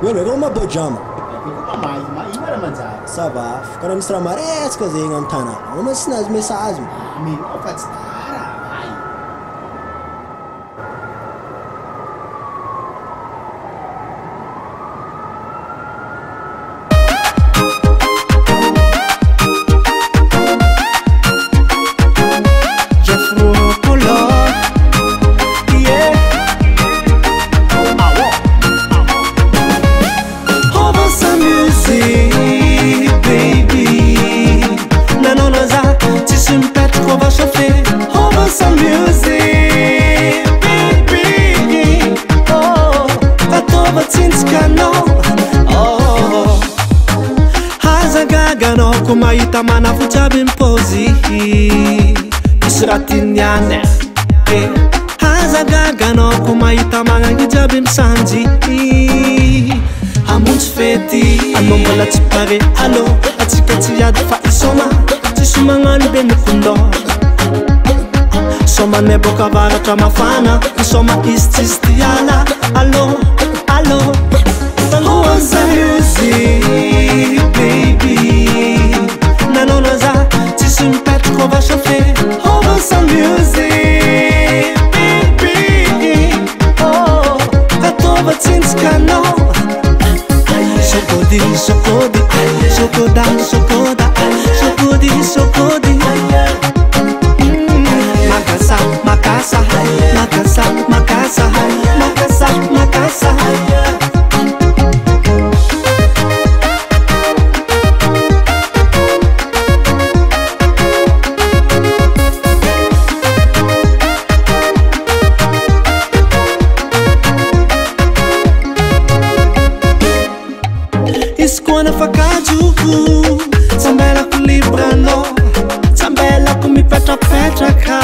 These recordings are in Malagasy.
Wena ka mabojama. Imara manjary. Ça va, karaha misy raha maretsaka zegny amin'ny tana. Anao tsy nahazo message. Menao fa tsy tara. Ay. Mahita manafujaby mpozy isy raha tianiany hazagaganao ko mahita magnagny jiaby misanjy hamonjy fety anao mbola tsy pare allo atsika tsy ady fa isoma tsisy magnano be mokondô somanay boka avaratra mafana isoma izy tsisy tiala allo allo tangoanza music baby nanonasa tsisy mipetraka ova chauffe ovansa music baby oh katova tsintsikanao sokody sokody sokoda sokoda sokody sokody makasa makasa makasa makasa makasa makasa Iskona fakajuku Sambela kulibrano Sambela kumipetra-petraka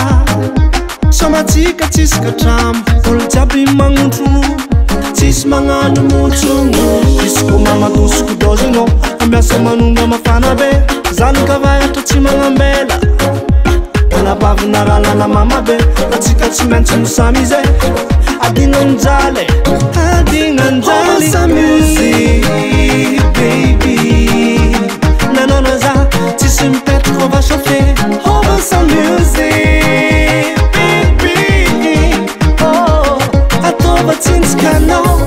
Somatika tsisy katram Olo jiaby magnondro Tsisy magnano motsogno Isiko mamadosiko dozino Ambiasa manonga mafana be Zany kavahatra tsy magnambela Anabavina ralana mama be Atsika tsy maintsy misamy zay Adinanjale Adinanjale Sa music baby nanonasa tsisy mipetraka ova chauffe ovansa music baby oh atova tsintsikanao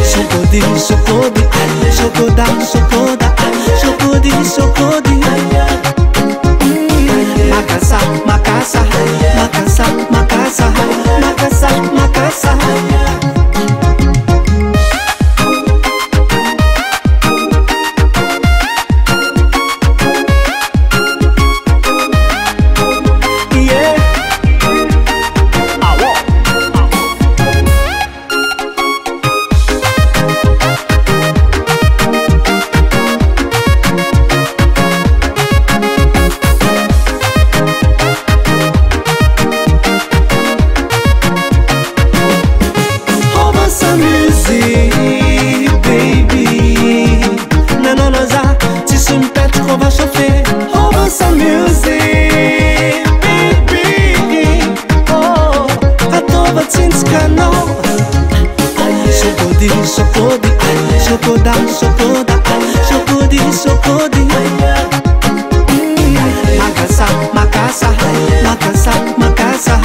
sokody sokody sokoda sokoda sokody sokody makasa makasa makasa makasa makasa makasa Sokody, sokoda, sokoda, sokody, sokody makasa, makasa, makasa, makasa